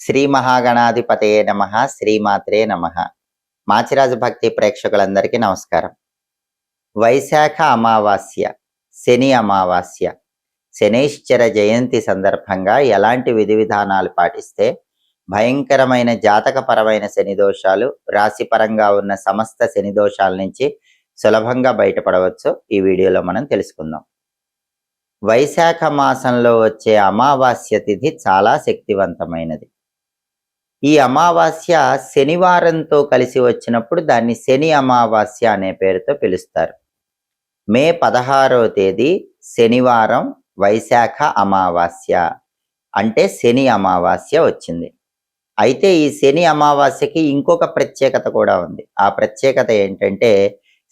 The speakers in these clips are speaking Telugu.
శ్రీ మహాగణాధిపతయే నమః. శ్రీమాత్రే నమః. మాచిరాజు భక్తి ప్రేక్షకులందరికీ నమస్కారం. వైశాఖ అమావాస్య, శని అమావాస్య, శనైశ్చర జయంతి సందర్భంగా ఎలాంటి విధి విధానాలు పాటిస్తే భయంకరమైన జాతకపరమైన శని దోషాలు, రాశిపరంగా ఉన్న సమస్త శని దోషాల నుంచి సులభంగా బయటపడవచ్చో ఈ వీడియోలో మనం తెలుసుకుందాం. వైశాఖ మాసంలో వచ్చే అమావాస్య తిథి చాలా శక్తివంతమైనది. ఈ అమావాస్య శనివారంతో కలిసి వచ్చినప్పుడు దాన్ని శని అమావాస్య అనే పేరుతో పిలుస్తారు. మే 16వ తేదీ శనివారం వైశాఖ అమావాస్య అంటే శని అమావాస్య వచ్చింది. అయితే ఈ శని అమావాస్యకి ఇంకొక ప్రత్యేకత కూడా ఉంది. ఆ ప్రత్యేకత ఏంటంటే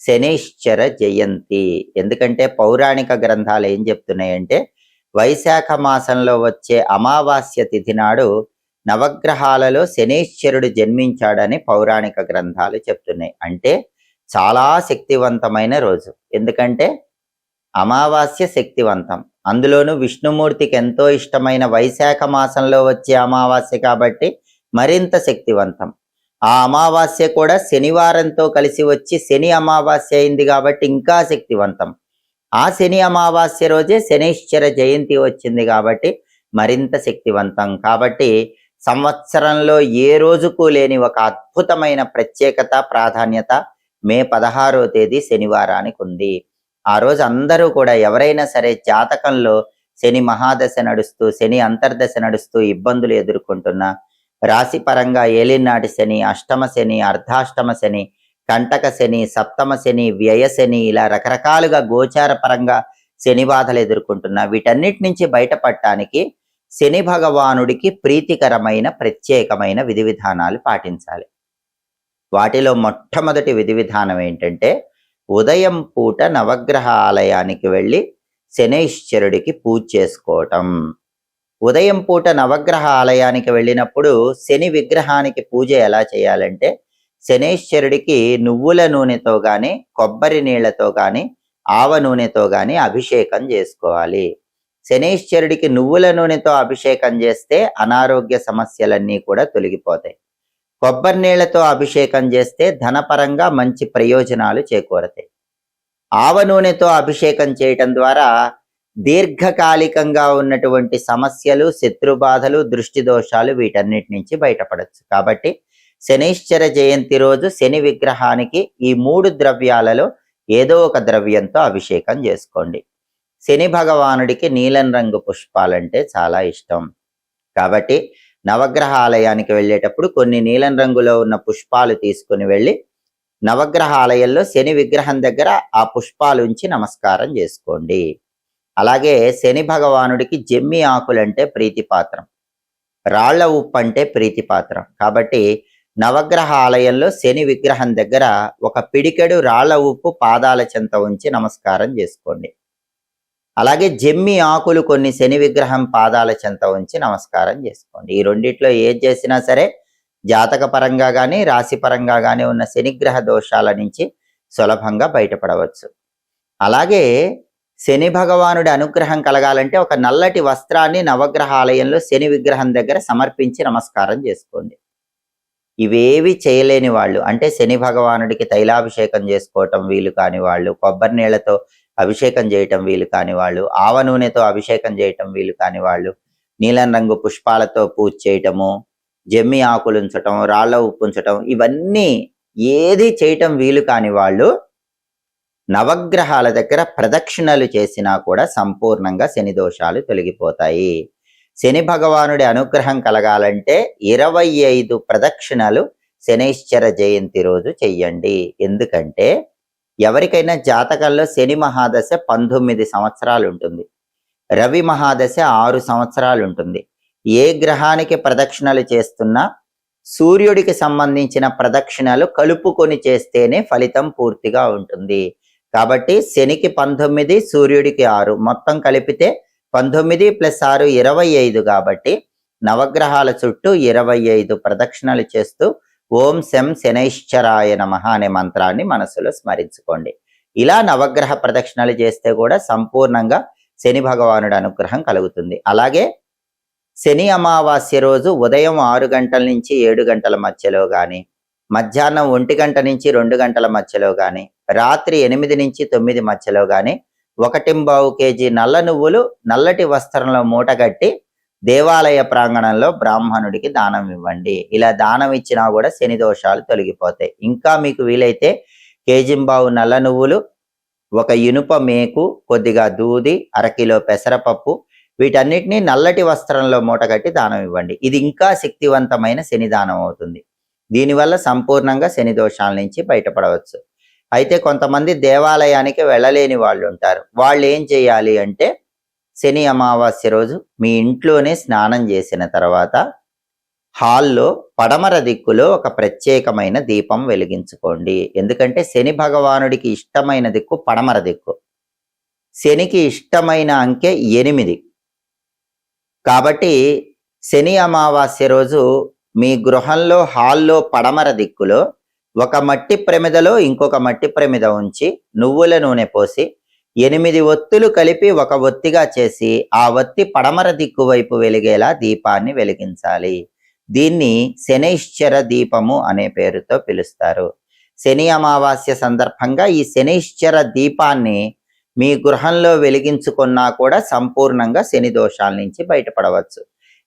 శనైశ్చర జయంతి. ఎందుకంటే పౌరాణిక గ్రంథాలు ఏం చెప్తున్నాయంటే వైశాఖ మాసంలో వచ్చే అమావాస్య తిథి నాడు నవగ్రహాలలో శనైశ్చరుడు జన్మించాడని పౌరాణిక గ్రంథాలు చెప్తున్నాయి. అంటే చాలా శక్తివంతమైన రోజు. ఎందుకంటే అమావాస్య శక్తివంతం, అందులోనూ విష్ణుమూర్తికి ఎంతో ఇష్టమైన వైశాఖ మాసంలో వచ్చే అమావాస్య కాబట్టి మరింత శక్తివంతం. ఆ అమావాస్య కూడా శనివారంతో కలిసి వచ్చి శని అమావాస్య అయింది కాబట్టి ఇంకా శక్తివంతం. ఆ శని అమావాస్య రోజే శనైశ్చర జయంతి వచ్చింది కాబట్టి మరింత శక్తివంతం. కాబట్టి సంవత్సరంలో ఏ రోజుకు లేని ఒక అద్భుతమైన ప్రత్యేకత, ప్రాధాన్యత మే 16వ తేదీ శనివారానికి ఉంది. ఆ రోజు అందరూ కూడా ఎవరైనా సరే జాతకంలో శని మహాదశ నడుస్తూ, శని అంతర్దశ నడుస్తూ ఇబ్బందులు ఎదుర్కొంటున్నా, రాశి పరంగా ఏలినాటి శని, అష్టమ శని, అర్ధాష్టమ శని, కంటక శని, సప్తమ శని, వ్యయ శని, ఇలా రకరకాలుగా గోచార పరంగా శని బాధలు ఎదుర్కొంటున్నా, వీటన్నిటి నుంచి బయటపడటానికి శని భగవానుడికి ప్రీతికరమైన ప్రత్యేకమైన విధి విధానాలు పాటించాలి. వాటిలో మొట్టమొదటి విధి విధానం ఏంటంటే ఉదయం పూట నవగ్రహ ఆలయానికి వెళ్ళి శనైశ్చరుడికి పూజ చేసుకోవటం. ఉదయం పూట నవగ్రహ ఆలయానికి వెళ్ళినప్పుడు శని విగ్రహానికి పూజ ఎలా చేయాలంటే శనైశ్చరుడికి నువ్వుల నూనెతో కానీ, కొబ్బరి నీళ్లతో కానీ, ఆవ నూనెతో కానీ అభిషేకం చేసుకోవాలి. శనైశ్చరుడికి నువ్వుల నూనెతో అభిషేకం చేస్తే అనారోగ్య సమస్యలన్నీ కూడా తొలగిపోతాయి. కొబ్బరి నీళ్లతో అభిషేకం చేస్తే ధనపరంగా మంచి ప్రయోజనాలు చేకూరతాయి. ఆవ నూనెతో అభిషేకం చేయటం ద్వారా దీర్ఘకాలికంగా ఉన్నటువంటి సమస్యలు, శత్రుబాధలు, దృష్టి దోషాలు వీటన్నిటి నుంచి బయటపడవచ్చు. కాబట్టి శనైశ్చర జయంతి రోజు శని విగ్రహానికి ఈ 3 ద్రవ్యాలలో ఏదో ఒక ద్రవ్యంతో అభిషేకం చేసుకోండి. శని భగవానుడికి నీలం రంగు పుష్పాలంటే చాలా ఇష్టం. కాబట్టి నవగ్రహ ఆలయానికి వెళ్ళేటప్పుడు కొన్ని నీలం రంగులో ఉన్న పుష్పాలు తీసుకుని వెళ్ళి నవగ్రహ ఆలయంలో శని విగ్రహం దగ్గర ఆ పుష్పాలు ఉంచి నమస్కారం చేసుకోండి. అలాగే శని భగవానుడికి జమ్మి ఆకులంటే ప్రీతిపాత్రం, రాళ్ల ఉప్పు అంటే ప్రీతిపాత్రం. కాబట్టి నవగ్రహ ఆలయంలో శని విగ్రహం దగ్గర ఒక పిడికెడు రాళ్ల ఉప్పు పాదాల చెంత ఉంచి నమస్కారం చేసుకోండి. అలాగే జమ్మి ఆకులు కొన్ని శని విగ్రహం పాదాల చెంత ఉంచి నమస్కారం చేసుకోండి. ఈ రెండిట్లో ఏది చేసినా సరే జాతక పరంగా కానీ, రాశి పరంగా కానీ ఉన్న శనిగ్రహ దోషాల నుంచి సులభంగా బయటపడవచ్చు. అలాగే శని భగవానుడి అనుగ్రహం కలగాలంటే ఒక నల్లటి వస్త్రాన్ని నవగ్రహ ఆలయంలో శని విగ్రహం దగ్గర సమర్పించి నమస్కారం చేసుకోండి. ఇవేవి చేయలేని వాళ్ళు, అంటే శని భగవానుడికి తైలాభిషేకం చేసుకోవటం వీలు కాని వాళ్ళు, కొబ్బరి నీళ్లతో అభిషేకం చేయటం వీలు కాని వాళ్ళు, ఆవ నూనెతో అభిషేకం చేయటం వీలు కాని వాళ్ళు, నీలం రంగు పుష్పాలతో పూజ చేయటము, జమ్మి ఆకులు ఉంచటం, రాళ్ల ఉప్పు ఉంచటం, ఇవన్నీ ఏది చేయటం వీలు కాని వాళ్ళు నవగ్రహాల దగ్గర ప్రదక్షిణలు చేసినా కూడా సంపూర్ణంగా శని దోషాలు తొలగిపోతాయి. శని భగవానుడి అనుగ్రహం కలగాలంటే 25 ప్రదక్షిణలు శనైశ్చర జయంతి రోజు చెయ్యండి. ఎందుకంటే ఎవరికైనా జాతకంలో శని మహాదశ 19 సంవత్సరాలు ఉంటుంది, రవి మహాదశ 6 సంవత్సరాలు ఉంటుంది. ఏ గ్రహానికి ప్రదక్షిణలు చేస్తున్నా సూర్యుడికి సంబంధించిన ప్రదక్షిణలు కలుపుకొని చేస్తేనే ఫలితం పూర్తిగా ఉంటుంది. కాబట్టి శనికి 19, సూర్యుడికి 6, మొత్తం కలిపితే 19 + 6 25. కాబట్టి నవగ్రహాల చుట్టూ 25 ప్రదక్షిణలు చేస్తూ ఓం శం శనైశ్చరాయ నమః అనే మంత్రాన్ని మనసులో స్మరించుకోండి. ఇలా నవగ్రహ ప్రదక్షిణలు చేస్తే కూడా సంపూర్ణంగా శని భగవానుడి అనుగ్రహం కలుగుతుంది. అలాగే శని అమావాస్య రోజు ఉదయం 6 గంటల నుంచి 7 గంటల మధ్యలో కానీ, మధ్యాహ్నం 1 గంట నుంచి 2 గంటల మధ్యలో కానీ, రాత్రి 8 నుంచి 9 మధ్యలో కానీ 1.25 కేజీ నల్ల నువ్వులు నల్లటి వస్త్రంలో మూటగట్టి దేవాలయ ప్రాంగణంలో బ్రాహ్మణుడికి దానం ఇవ్వండి. ఇలా దానం ఇచ్చినా కూడా శని దోషాలు తొలగిపోతాయి. ఇంకా మీకు వీలైతే కేజింబావు నల్ల నువ్వులు, 1 ఇనుప మేకు, కొద్దిగా దూది, 1/2 కిలో పెసరపప్పు, వీటన్నిటినీ నల్లటి వస్త్రంలో మూటగట్టి దానం ఇవ్వండి. ఇది ఇంకా శక్తివంతమైన శని దానం అవుతుంది. దీనివల్ల సంపూర్ణంగా శని దోషాల నుంచి బయటపడవచ్చు. అయితే కొంతమంది దేవాలయానికి వెళ్ళలేని వాళ్ళు ఉంటారు. వాళ్ళు ఏం చేయాలి అంటే, శని అమావాస్య రోజు మీ ఇంట్లోనే స్నానం చేసిన తర్వాత హాల్లో పడమర దిక్కులో ఒక ప్రత్యేకమైన దీపం వెలిగించుకోండి. ఎందుకంటే శని భగవానుడికి ఇష్టమైన దిక్కు పడమర దిక్కు. శనికి ఇష్టమైన అంకె 8. కాబట్టి శని అమావాస్య రోజు మీ గృహంలో హాల్లో పడమర దిక్కులో ఒక మట్టి ప్రమిదలో ఇంకొక మట్టి ప్రమిద ఉంచి నువ్వుల నూనె పోసి 8 ఒత్తులు కలిపి ఒక ఒత్తిగా చేసి ఆ ఒత్తి పడమర దిక్కు వైపు వెలిగేలా దీపాన్ని వెలిగించాలి. దీన్ని శనైశ్చర దీపము అనే పేరుతో పిలుస్తారు. శని అమావాస్య సందర్భంగా ఈ శనైశ్చర దీపాన్ని మీ గృహంలో వెలిగించుకున్నా కూడా సంపూర్ణంగా శని దోషాల నుంచి బయటపడవచ్చు.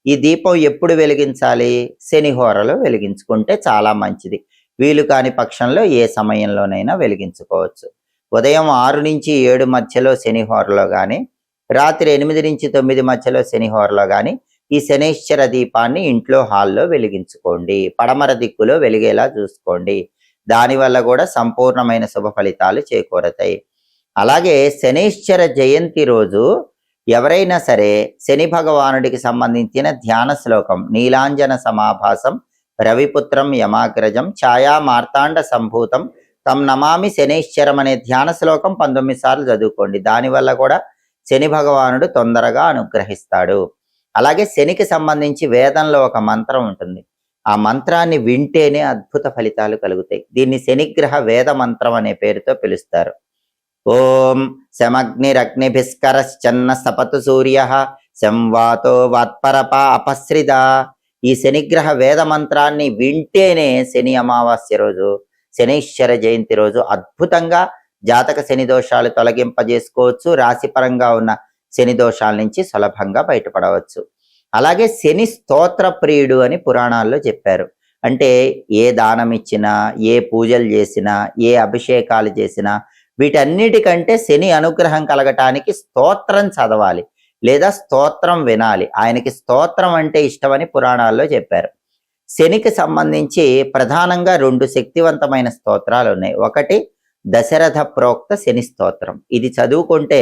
ఈ దీపం ఎప్పుడు వెలిగించాలి? శని హోరలో వెలిగించుకుంటే చాలా మంచిది. వీలు కాని పక్షంలో ఏ సమయంలోనైనా వెలిగించుకోవచ్చు. ఉదయం 6 నుంచి 7 మధ్యలో శని హోరలో కానీ, రాత్రి 8 నుంచి 9 మధ్యలో శని హోరలో కానీ ఈ శనైశ్చర దీపాన్ని ఇంట్లో హాల్లో వెలిగించుకోండి. పడమర దిక్కులో వెలిగేలా చూసుకోండి. దానివల్ల కూడా సంపూర్ణమైన శుభ ఫలితాలు చేకూరతాయి. అలాగే శనైశ్చర జయంతి రోజు ఎవరైనా సరే శని భగవానుడికి సంబంధించిన ధ్యాన శ్లోకం నీలాంజన సమాభాసం రవిపుత్రం యమాగ్రజం ఛాయా మార్తాండ సంభూతం తం నమామి శనైశ్చరం అనే ధ్యాన శ్లోకం 19 సార్లు చదువుకోండి. దానివల్ల కూడా శని భగవానుడు తొందరగా అనుగ్రహిస్తాడు. అలాగే శనికి సంబంధించి వేదంలో ఒక మంత్రం ఉంటుంది. ఆ మంత్రాన్ని వింటేనే అద్భుత ఫలితాలు కలుగుతాయి. దీన్ని శనిగ్రహ వేద మంత్రం అనే పేరుతో పిలుస్తారు. ఓం శమగ్నిరగ్నిభిస్కరశ్చన్న సపతు సూర్య శంవాతో వాత్పరప అపశ్రిద. ఈ శనిగ్రహ వేద మంత్రాన్ని వింటేనే శని అమావాస్య రోజు శనైశ్చర జయంతి రోజు అద్భుతంగా జాతక శని దోషాలు తొలగింపజేసుకోవచ్చు. రాశిపరంగా ఉన్న శని దోషాల నుంచి సులభంగా బయటపడవచ్చు. అలాగే శని స్తోత్ర ప్రియుడు అని పురాణాల్లో చెప్పారు. అంటే ఏ దానం ఇచ్చినా, ఏ పూజలు చేసినా, ఏ అభిషేకాలు చేసినా వీటన్నిటికంటే శని అనుగ్రహం కలగటానికి స్తోత్రం చదవాలి లేదా స్తోత్రం వినాలి. ఆయనకి స్తోత్రం అంటే ఇష్టమని పురాణాల్లో చెప్పారు. శనికి సంబంధించి ప్రధానంగా 2 శక్తివంతమైన స్తోత్రాలు ఉన్నాయి. ఒకటి దశరథ ప్రోక్త శని స్తోత్రం. ఇది చదువుకుంటే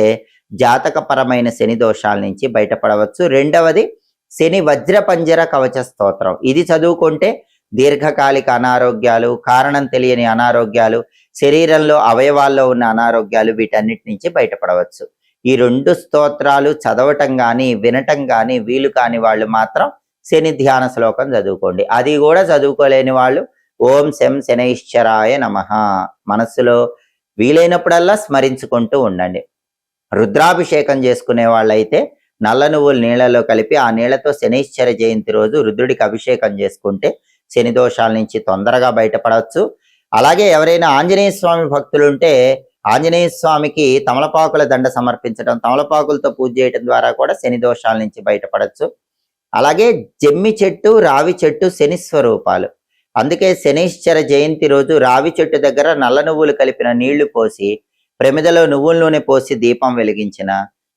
జాతకపరమైన శని దోషాల నుంచి బయటపడవచ్చు. రెండవది శని వజ్రపంజర కవచ స్తోత్రం. ఇది చదువుకుంటే దీర్ఘకాలిక అనారోగ్యాలు, కారణం తెలియని అనారోగ్యాలు, శరీరంలో అవయవాల్లో ఉన్న అనారోగ్యాలు వీటన్నిటి నుంచి బయటపడవచ్చు. ఈ 2 స్తోత్రాలు చదవటం కానీ వినటం కానీ వీలు కాని వాళ్ళు మాత్రం శని ధ్యాన శ్లోకం చదువుకోండి. అది కూడా చదువుకోలేని వాళ్ళు ఓం శం శనైశ్చరాయ నమః మనస్సులో వీలైనప్పుడల్లా స్మరించుకుంటూ ఉండండి. రుద్రాభిషేకం చేసుకునే వాళ్ళైతే నల్ల నువ్వులు నీళ్లలో కలిపి ఆ నీళ్లతో శనైశ్చర జయంతి రోజు రుద్రుడికి అభిషేకం చేసుకుంటే శని దోషాల నుంచి తొందరగా బయటపడవచ్చు. అలాగే ఎవరైనా ఆంజనేయ స్వామి భక్తులు ఉంటే ఆంజనేయ స్వామికి తమలపాకుల దండ సమర్పించడం, తమలపాకులతో పూజ చేయడం ద్వారా కూడా శని దోషాల నుంచి బయటపడవచ్చు. అలాగే జమ్మి చెట్టు, రావి చెట్టు శని స్వరూపాలు. అందుకే శనైశ్చర జయంతి రోజు రావి చెట్టు దగ్గర నల్ల నువ్వులు కలిపిన నీళ్లు పోసి ప్రమిదలో నువ్వుల నూనె పోసి దీపం వెలిగించిన,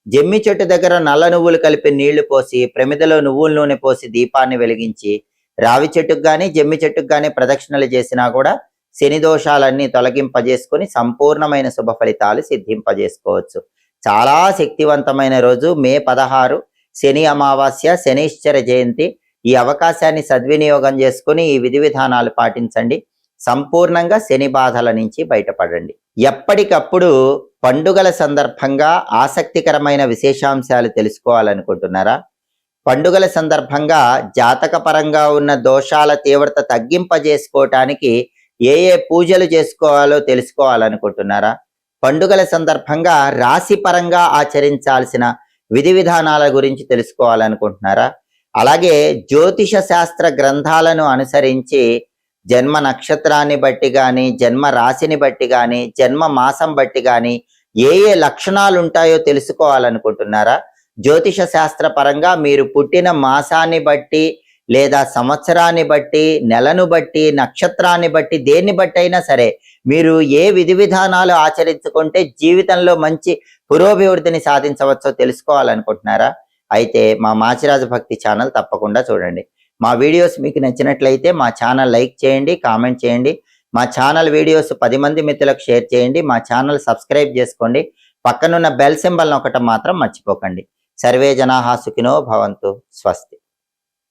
జమ్మి చెట్టు దగ్గర నల్ల నువ్వులు కలిపి నీళ్లు పోసి ప్రమిదలో నువ్వుల నూనె పోసి దీపాన్ని వెలిగించి రావి చెట్టుకు కానీ జమ్మి చెట్టుకు కానీ ప్రదక్షిణలు చేసినా కూడా శని దోషాలన్నీ తొలగింపజేసుకొని సంపూర్ణమైన శుభ ఫలితాలు సిద్ధింపజేసుకోవచ్చు. చాలా శక్తివంతమైన రోజు మే 16 శని అమావాస్య, శనైశ్చర జయంతి. ఈ అవకాశాన్ని సద్వినియోగం చేసుకుని ఈ విధి విధానాలు పాటించండి. సంపూర్ణంగా శని బాధల నుంచి బయటపడండి. ఎప్పటికప్పుడు పండుగల సందర్భంగా ఆసక్తికరమైన విశేషాంశాలు తెలుసుకోవాలనుకుంటున్నారా? పండుగల సందర్భంగా జాతకపరంగా ఉన్న దోషాల తీవ్రత తగ్గింపజేసుకోవటానికి ఏ పూజలు చేసుకోవాలో తెలుసుకోవాలనుకుంటున్నారా? పండుగల సందర్భంగా రాశిపరంగా ఆచరించాల్సిన విధి విధానాల గురించి తెలుసుకోవాలనుకుంటున్నారా? అలాగే జ్యోతిష శాస్త్ర గ్రంథాలను అనుసరించి జన్మ నక్షత్రాన్ని బట్టి కానీ, జన్మ రాశిని బట్టి కానీ, జన్మ మాసం బట్టి కానీ ఏ ఏ లక్షణాలు ఉంటాయో తెలుసుకోవాలనుకుంటున్నారా? జ్యోతిష శాస్త్ర పరంగా మీరు పుట్టిన మాసాన్ని బట్టి లేదా సంవత్సరాన్ని బట్టి, నెలను బట్టి, నక్షత్రాన్ని బట్టి, దేన్ని బట్టి అయినా సరే మీరు ఏ విధి విధానాలు ఆచరించుకుంటే జీవితంలో మంచి పురోభివృద్ధిని సాధించవచ్చో తెలుసుకోవాలనుకుంటున్నారా? అయితే మా మాచిరాజు భక్తి ఛానల్ తప్పకుండా చూడండి. మా వీడియోస్ మీకు నచ్చినట్లయితే మా ఛానల్ లైక్ చేయండి, కామెంట్ చేయండి. మా ఛానల్ వీడియోస్ 10 మంది మిత్రులకు షేర్ చేయండి. మా ఛానల్ సబ్స్క్రైబ్ చేసుకోండి. పక్కనున్న బెల్ సింబల్ నొక్కటం మాత్రం మర్చిపోకండి. సర్వే జనాః సుఖినో భవంతు. స్వస్తి.